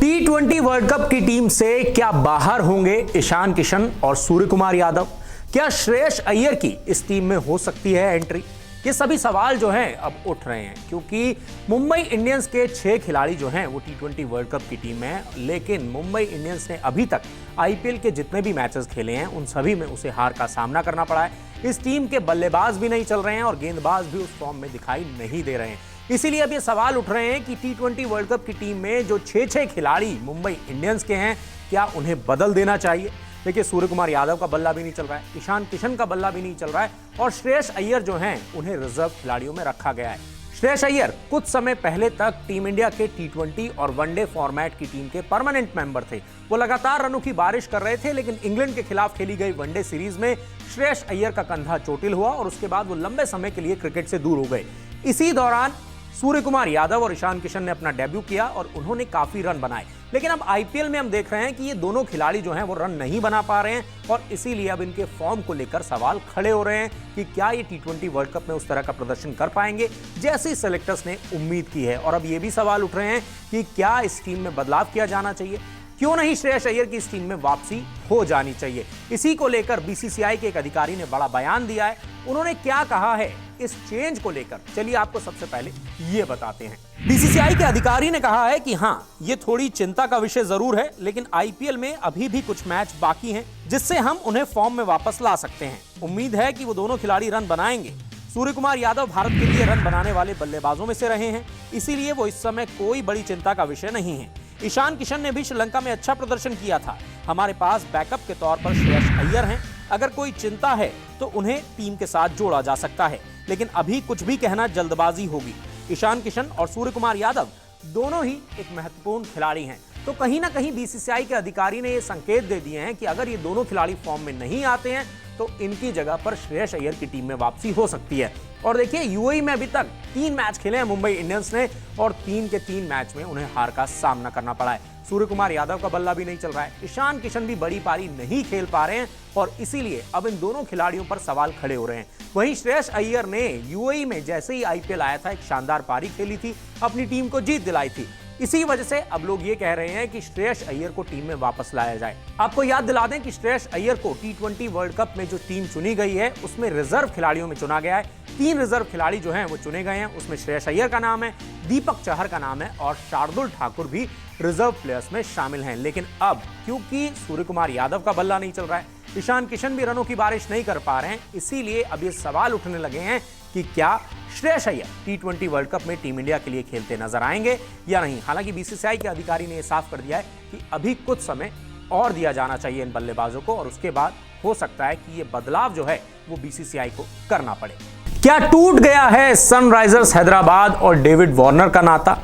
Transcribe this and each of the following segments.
T20 world cup की team से क्या बाहर होंगे ईशान किशन और सूर्य कुमार यादव? क्या श्रेयस अय्यर की इस टीम में हो सकती है एंट्री? ये सभी सवाल जो हैं अब उठ रहे हैं क्योंकि मुंबई इंडियंस के 6 खिलाड़ी जो हैं वो T20 वर्ल्ड कप की टीम में हैं, लेकिन मुंबई इंडियंस ने अभी तक आईपीएल के जितने भी मैचेस खेले हैं उन सभी में उसे हार का सामना करना पड़ा है। इस टीम के बल्लेबाज भी नहीं चल रहे हैं और गेंदबाज भी उस फॉर्म में दिखाई नहीं दे रहे हैं। इसीलिए अब ये सवाल उठ रहे हैं कि T20 वर्ल्ड कप की टीम में जो 6 खिलाड़ी मुंबई इंडियंस के हैं, क्या उन्हें बदल देना चाहिए? देखिए, सूर्य कुमार यादव का बल्ला भी नहीं चल रहा है, ईशान किशन का बल्ला भी नहीं चल रहा है और श्रेयस अय्यर जो हैं उन्हें रिजर्व खिलाड़ियों में रखा गया है। श्रेयस अय्यर कुछ समय पहले तक टीम इंडिया के T20 और वनडे फॉर्मेट की टीम के परमानेंट मेंबर थे। वो लगातार रनों की बारिश कर रहे थे, लेकिन इंग्लैंड के खिलाफ खेली गई वनडे सीरीज में श्रेयस अय्यर का कंधा चोटिल हुआ और उसके बाद वो लंबे समय के लिए क्रिकेट से दूर हो गए। इसी दौरान सूर्य कुमार यादव और ईशान किशन ने अपना डेब्यू किया और उन्होंने काफी रन बनाए, लेकिन अब आईपीएल में हम देख रहे हैं कि ये दोनों खिलाड़ी जो हैं वो रन नहीं बना पा रहे हैं और इसीलिए अब इनके फॉर्म को लेकर सवाल खड़े हो रहे हैं कि क्या ये T20 वर्ल्ड कप में उस तरह का प्रदर्शन कर पाएंगे जैसी सेलेक्टर्स ने उम्मीद की है। और अब ये भी सवाल उठ रहे हैं कि क्या इस टीम में बदलाव किया जाना चाहिए, क्यों नहीं श्रेयस अय्यर की इस टीम में वापसी हो जानी चाहिए। इसी को लेकर बीसीसीआई के एक अधिकारी ने बड़ा बयान दिया है। उन्होंने क्या कहा है इस चेंज को लेकर, चलिए आपको सबसे पहले ये बताते हैं। बीसीसीआई के अधिकारी ने कहा है कि हाँ, ये थोड़ी चिंता का विषय जरूर है, लेकिन आईपीएल में अभी भी कुछ मैच बाकी हैं जिससे हम उन्हें फॉर्म में वापस ला सकते हैं। उम्मीद है कि वो दोनों खिलाड़ी रन बनाएंगे। सूर्य कुमार यादव भारत के लिए रन बनाने वाले बल्लेबाजों में से रहे हैं, इसीलिए वो इस समय कोई बड़ी चिंता का विषय नहीं है। ईशान किशन ने भी श्रीलंका में अच्छा प्रदर्शन किया था। हमारे पास बैकअप के तौर पर श्रेयस अय्यर हैं। अगर कोई चिंता है तो उन्हें टीम के साथ जोड़ा जा सकता है, लेकिन अभी कुछ भी कहना जल्दबाजी होगी। ईशान किशन और सूर्य कुमार यादव दोनों ही एक महत्वपूर्ण खिलाड़ी हैं, तो कहीं ना कहीं बीसीसीआई के अधिकारी ने ये संकेत दे दिए हैं कि अगर ये दोनों खिलाड़ी फॉर्म में नहीं आते हैं तो इनकी जगह पर श्रेयस अय्यर की टीम में वापसी हो सकती है। और देखिए, यूएई में अभी तक 3 मैच खेले हैं मुंबई इंडियंस ने और 3 के 3 मैच में उन्हें हार का सामना करना पड़ा है। सूर्य कुमार यादव का बल्ला भी नहीं चल रहा है, ईशान किशन भी बड़ी पारी नहीं खेल पा रहे हैं और इसीलिए अब इन दोनों खिलाड़ियों पर सवाल खड़े हो रहे हैं। वहीं श्रेयस अय्यर ने यूएई में जैसे ही आईपीएल आया था एक शानदार पारी खेली थी, अपनी टीम को जीत दिलाई थी। इसी वजह से अब लोग ये कह रहे हैं कि श्रेयस अय्यर को टीम में वापस लाया जाए। आपको याद दिला दें कि श्रेयस अय्यर को T20 वर्ल्ड कप में जो टीम चुनी गई है उसमें रिजर्व खिलाड़ियों में चुना गया है। 3 रिजर्व खिलाड़ी जो हैं वो चुने गए हैं, उसमें श्रेयस अय्यर का नाम है, दीपक चहर का नाम है और शार्दुल ठाकुर भी रिजर्व प्लेयर्स में शामिल हैं। लेकिन अब क्योंकि सूर्य कुमार यादव का बल्ला नहीं चल रहा है, ईशान किशन भी रनों की बारिश नहीं कर पा रहे हैं, इसीलिए अब ये सवाल उठने लगे हैं कि क्या Shreyas Iyer T20 world cup में टीम इंडिया के लिए खेलते नजर आएंगे या नहीं। हालांकि बीसीसीआई के अधिकारी ने यह साफ कर दिया है कि अभी कुछ समय और दिया जाना चाहिए इन बल्लेबाजों को और उसके बाद हो सकता है कि ये बदलाव जो है वो बीसीसीआई को करना पड़े। क्या टूट गया है सनराइजर्स हैदराबाद और डेविड वार्नर का नाता?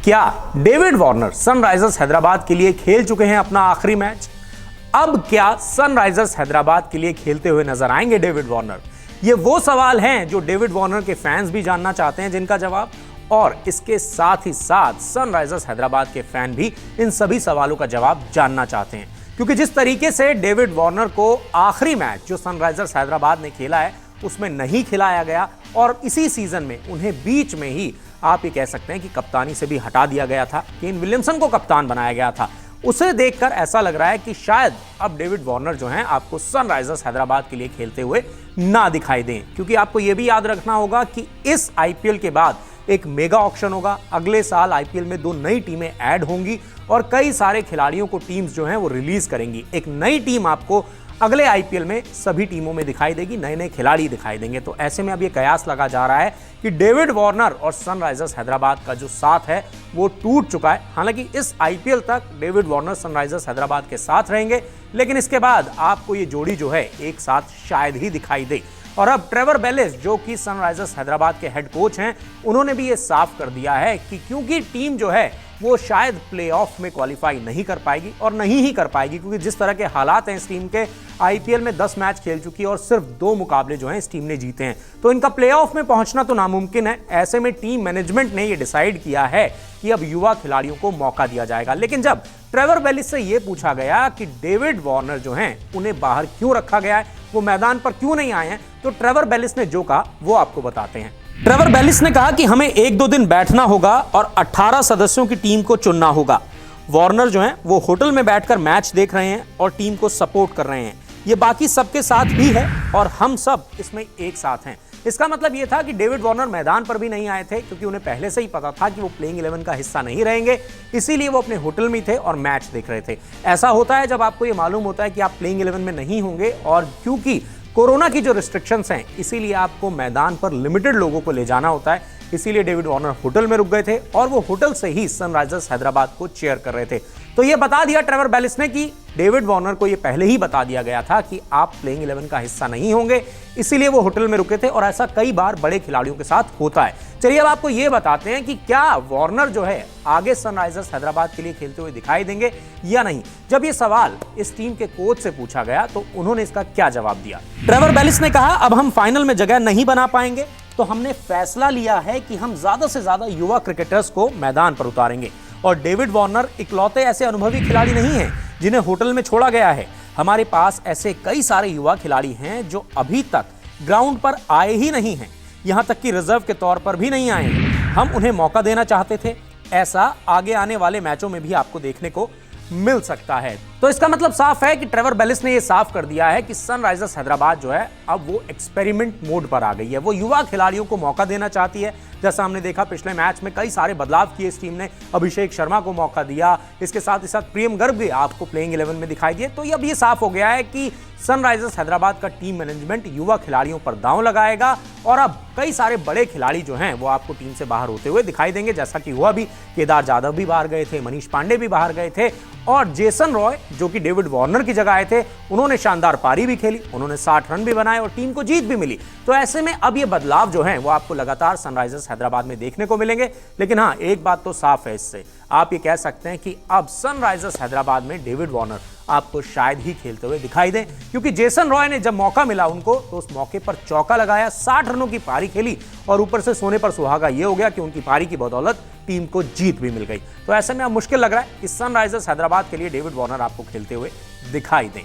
क्या डेविड वार्नर सनराइजर्स हैदराबाद के लिए खेल चुके हैं अपना आखिरी मैच? अब क्या सनराइजर्स हैदराबाद के लिए खेलते हुए नजर आएंगे डेविड वार्नर? ये वो सवाल हैं जो डेविड वार्नर के फैंस भी जानना चाहते हैं, जिनका जवाब और इसके साथ ही साथ सनराइजर्स हैदराबाद के फैन भी इन सभी सवालों का जवाब जानना चाहते हैं, क्योंकि जिस तरीके से डेविड वार्नर को आखिरी मैच जो सनराइजर्स हैदराबाद ने खेला है उसमें नहीं खिलाया गया और इसी सीजन में उन्हें बीच में ही आप ये कह सकते हैं कि कप्तानी से भी हटा दिया गया था, केन विलियमसन को कप्तान बनाया गया था। उसे देखकर ऐसा लग रहा है कि शायद अब डेविड वार्नर जो हैं आपको सनराइजर्स हैदराबाद के लिए खेलते हुए ना दिखाई दें, क्योंकि आपको यह भी याद रखना होगा कि इस आईपीएल के बाद एक मेगा ऑक्शन होगा। अगले साल आईपीएल में 2 नई टीमें ऐड होंगी और कई सारे खिलाड़ियों को टीम्स जो हैं वो रिलीज करेंगी। एक नई टीम आपको अगले आईपीएल में सभी टीमों में दिखाई देगी, नए खिलाड़ी दिखाई देंगे। तो ऐसे में अब ये कयास लगा जा रहा है कि डेविड वार्नर और सनराइजर्स हैदराबाद का जो साथ है वो टूट चुका है। हालांकि इस आईपीएल तक डेविड वार्नर सनराइजर्स हैदराबाद के साथ रहेंगे, लेकिन इसके बाद आपको ये जोड़ी जो है एक साथ शायद ही दिखाई दे। और अब ट्रेवर बेलिस जो कि सनराइजर्स हैदराबाद के हेड कोच हैं, उन्होंने भी ये साफ कर दिया है कि क्योंकि टीम जो है वो शायद प्लेऑफ में क्वालिफाई नहीं कर पाएगी और नहीं ही कर पाएगी, क्योंकि जिस तरह के हालात हैं इस टीम के, आईपीएल में 10 मैच खेल चुकी है और सिर्फ 2 मुकाबले जो हैं इस टीम ने जीते हैं, तो इनका प्लेऑफ में पहुंचना तो नामुमकिन है। ऐसे में टीम मैनेजमेंट ने ये डिसाइड किया है कि अब युवा खिलाड़ियों को मौका दिया जाएगा। लेकिन जब ट्रेवर बेलिस से यह पूछा गया कि डेविड वार्नर जो हैं उन्हें बाहर क्यों रखा गया है, वो मैदान पर क्यों नहीं आए हैं, तो ट्रेवर बेलिस ने जो कहा वो आपको बताते हैं। ट्रेवर बेलिस ने कहा कि हमें 1-2 दिन बैठना होगा और 18 सदस्यों की टीम को चुनना होगा। वार्नर जो हैं वो होटल में बैठकर मैच देख रहे हैं और टीम को सपोर्ट कर रहे हैं। ये बाकी सबके साथ भी है और हम सब इसमें एक साथ हैं। इसका मतलब ये था कि डेविड वार्नर मैदान पर भी नहीं आए थे क्योंकि उन्हें पहले से ही पता था कि वो प्लेइंग 11 का हिस्सा नहीं रहेंगे, इसीलिए वो अपने होटल में थे और मैच देख रहे थे। ऐसा होता है जब आपको ये मालूम होता है कि आप प्लेइंग 11 में नहीं होंगे और क्योंकि कोरोना की जो रिस्ट्रिक्शंस हैं इसीलिए आपको मैदान पर लिमिटेड लोगों को ले जाना होता है, इसीलिए डेविड वार्नर होटल में रुक गए थे और वो होटल से ही सनराइजर्स हैदराबाद को चीयर कर रहे थे। तो ये बता दिया ट्रेवर बेलिस ने कि डेविड वार्नर को ये पहले ही बता दिया गया था कि आप प्लेइंग 11 का हिस्सा नहीं होंगे, इसीलिए वो होटल में रुके थे और ऐसा कई बार बड़े खिलाड़ियों के साथ होता है। चलिए अब आपको ये बताते हैं कि क्या वार्नर जो है आगे सनराइजर्स हैदराबाद के लिए खेलते हुए दिखाई देंगे या नहीं। जब ये सवाल इस टीम के कोच से पूछा गया तो उन्होंने इसका क्या जवाब दिया। ट्रेवर बेलिस ने कहा, अब हम फाइनल में जगह नहीं बना पाएंगे तो हमने फैसला लिया है कि हम ज्यादा से ज्यादा युवा क्रिकेटर्स को मैदान पर उतारेंगे और डेविड वार्नर इकलौते ऐसे अनुभवी खिलाड़ी नहीं हैं जिन्हें होटल में छोड़ा गया है। हमारे पास ऐसे कई सारे युवा खिलाड़ी हैं जो अभी तक ग्राउंड पर आए ही नहीं हैं, यहां तक कि रिजर्व के तौर पर भी नहीं आए हैं। हम उन्हें मौका देना चाहते थे। ऐसा आगे आने वाले मैचों में भी आपको देखने को मिल सकता है। तो इसका मतलब साफ है कि ट्रेवर बेलिस ने यह साफ कर दिया है कि सनराइजर्स हैदराबाद जो है अब वो एक्सपेरिमेंट मोड पर आ गई है। वो युवा खिलाड़ियों को मौका देना चाहती है। जैसा हमने देखा पिछले मैच में कई सारे बदलाव किए इस टीम ने, अभिषेक शर्मा को मौका दिया, इसके साथ ही साथ प्रियम गर्ग भी आपको प्लेइंग 11 में दिखाई दिए। तो अब ये साफ हो गया है कि सनराइजर्स हैदराबाद का टीम मैनेजमेंट युवा खिलाड़ियों पर दांव लगाएगा और अब कई सारे बड़े खिलाड़ी जो हैं वो आपको टीम से बाहर होते हुए दिखाई देंगे। जैसा कि हुआ भी, केदार जाधव भी बाहर गए थे, मनीष पांडे भी बाहर गए थे और जेसन रॉय जो कि डेविड वार्नर की जगह आए थे, उन्होंने शानदार पारी भी खेली, उन्होंने 60 रन भी बनाए और टीम को जीत भी मिली। तो ऐसे में अब ये बदलाव जो हैं वो आपको लगातार सनराइजर्स हैदराबाद में देखने को मिलेंगे। लेकिन हाँ, एक बात तो साफ है, इससे आप ये कह सकते हैं कि अब सनराइजर्स हैदराबाद में डेविड वार्नर आपको शायद ही खेलते हुए दिखाई दें, क्योंकि जेसन रॉय ने जब मौका मिला उनको तो उस मौके पर चौका लगाया, 60 रनों की पारी खेली और ऊपर से सोने पर सुहागा ये हो गया कि उनकी पारी की बदौलत टीम को जीत भी मिल गई। तो ऐसे में अब मुश्किल लग रहा है कि सनराइजर्स हैदराबाद के लिए डेविड वार्नर आपको खेलते हुए दिखाई दें।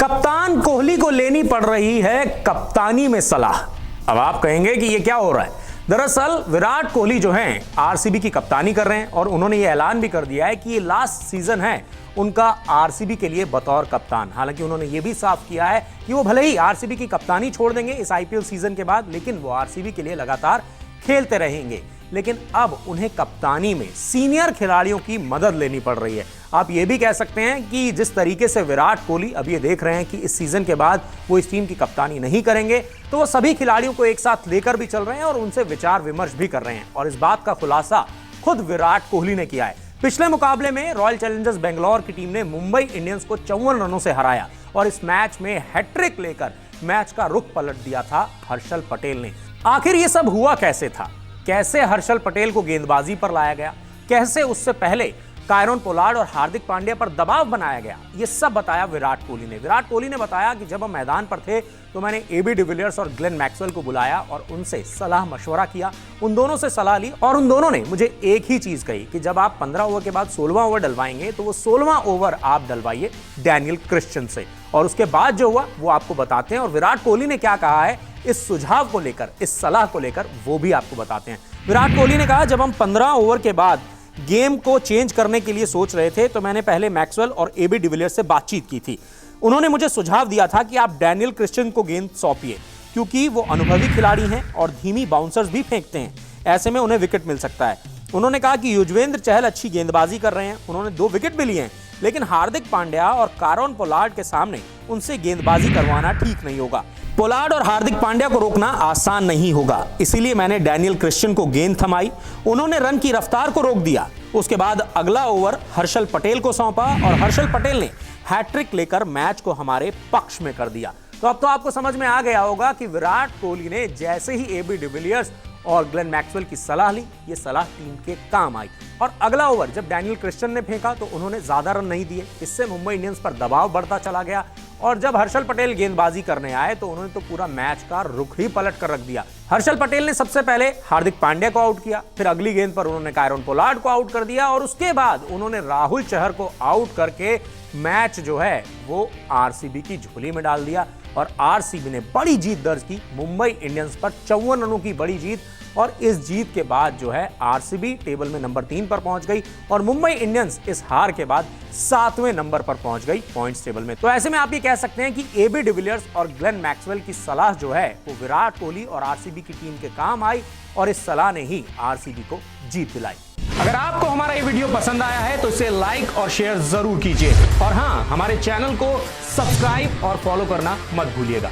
कप्तान कोहली को लेनी पड़ रही है कप्तानी में सलाह। अब आप कहेंगे कि ये क्या हो रहा है। दरअसल विराट कोहली जो हैं आरसीबी की कप्तानी कर रहे हैं और उन्होंने ये ऐलान भी कर दिया है कि ये लास्ट सीजन है उनका आरसीबी के लिए बतौर कप्तान। हालांकि उन्होंने ये भी साफ किया है कि वो भले ही आरसीबी की कप्तानी छोड़ देंगे इस आईपीएल सीजन के बाद, लेकिन वो आरसीबी के लिए लगातार खेलते रहेंगे। लेकिन अब उन्हें कप्तानी में सीनियर खिलाड़ियों की मदद लेनी पड़ रही है। आप ये भी कह सकते हैं कि जिस तरीके से विराट कोहली अब ये देख रहे हैं कि इस सीजन के बाद वो इस टीम की कप्तानी नहीं करेंगे, तो वो सभी खिलाड़ियों को एक साथ लेकर भी चल रहे हैं और उनसे विचार विमर्श भी कर रहे हैं। और इस बात का खुलासा खुद विराट कोहली ने किया है। पिछले मुकाबले में रॉयल चैलेंजर्स बेंगलोर की टीम ने मुंबई इंडियंस को 54 रनों से हराया और इस मैच में हैट्रिक लेकर मैच का रुख पलट दिया था हर्षल पटेल ने। आखिर ये सब हुआ कैसे था? कैसे हर्षल पटेल को गेंदबाजी पर लाया गया? कैसे उससे पहले कायरन पोलार्ड और हार्दिक पांड्या पर दबाव बनाया गया? ये सब बताया विराट कोहली ने। विराट कोहली ने बताया कि जब हम मैदान पर थे तो मैंने एबी डिविलियर्स और ग्लेन मैक्सवेल को बुलाया और उनसे सलाह मशवरा किया, उन दोनों से सलाह ली और उन दोनों ने मुझे एक ही चीज कही कि जब आप 15 ओवर के बाद 16वां ओवर डलवाएंगे तो वो 16वां ओवर आप डलवाइए डैनियल क्रिश्चियन से। और उसके बाद जो हुआ वो आपको बताते हैं और विराट कोहली ने क्या कहा है इस सुझाव को लेकर, इस सलाह को लेकर, वो भी आपको बताते हैं। विराट कोहली ने कहा, जब हम 15 ओवर के बाद गेम को चेंज करने के लिए सोच रहे थे तो मैंने पहले मैक्सवेल और एबी डिविलियर्स से बातचीत की थी। उन्होंने मुझे सुझाव दिया था कि आप डैनियल क्रिश्चियन को गेंद सौंपिए क्योंकि वो अनुभवी खिलाड़ी हैं और धीमी बाउंसर्स भी फेंकते हैं, ऐसे में उन्हें विकेट मिल सकता है। उन्होंने कहा कि युजवेंद्र चहल अच्छी गेंदबाजी कर रहे हैं, उन्होंने 2 विकेट भी लिए हैं, लेकिन हार्दिक पांड्या और कायरन पोलार्ड के सामने उनसे गेंदबाजी करवाना ठीक नहीं होगा। पोलार्ड और हार्दिक पांड्या को रोकना आसान नहीं होगा, इसीलिए मैंने डैनियल क्रिश्चियन को गेंद थमाई, उन्होंने रन की रफ्तार को रोक दिया। उसके बाद अगला ओवर हर्षल पटेल को सौंपा और हर्षल पटेल ने हैट्रिक लेकर मैच को हमारे पक्ष में कर दिया। तो अब तो आपको समझ में आ गया होगा कि विराट कोहली ने जैसे ही एबी डिविलियर्स और ग्लेन मैक्सवेल की सलाह ली, ये सलाह टीम के काम आई। और अगला ओवर जब डैनियल क्रिश्चियन ने फेंका तो उन्होंने ज्यादा रन नहीं दिए, इससे मुंबई इंडियंस पर दबाव बढ़ता चला गया और जब हर्षल पटेल गेंदबाजी करने आए तो उन्होंने तो पूरा मैच का रुख ही पलट कर रख दिया। हर्षल पटेल ने सबसे पहले हार्दिक पांड्या को आउट किया, फिर अगली गेंद पर उन्होंने कायरन पोलार्ड को आउट कर दिया और उसके बाद उन्होंने राहुल चहर को आउट करके मैच जो है वो आरसीबी की झोली में डाल दिया। और आरसीबी ने बड़ी जीत दर्ज की मुंबई इंडियंस पर 54 रनों की बड़ी जीत। और इस जीत के बाद जो है आरसीबी टेबल में नंबर 3 पर पहुंच गई और मुंबई इंडियंस इस हार के बाद 7वें नंबर पर पहुंच गई पॉइंट्स टेबल में। तो ऐसे में आप ये कह सकते हैं कि एबी डिविलियर्स और ग्लेन मैक्सवेल की सलाह जो है वो विराट कोहली और आरसीबी की टीम के काम आई और इस सलाह ने ही आरसीबी को जीत दिलाई। अगर आपको हमारा ये वीडियो पसंद आया है तो इसे लाइक और शेयर जरूर कीजिए और हां, हमारे चैनल को सब्सक्राइब और फॉलो करना मत भूलिएगा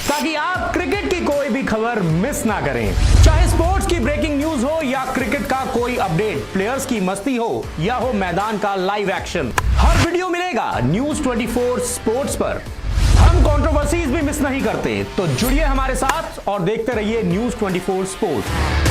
ताकि आप क्रिकेट की कोई भी खबर मिस ना करें। चाहे स्पोर्ट्स की ब्रेकिंग न्यूज हो या क्रिकेट का कोई अपडेट, प्लेयर्स की मस्ती हो या हो मैदान का लाइव एक्शन, हर वीडियो मिलेगा न्यूज 24 स्पोर्ट्स पर। हम कंट्रोवर्सीज भी मिस नहीं करते, तो जुड़िए हमारे साथ और देखते रहिए न्यूज 24 स्पोर्ट्स।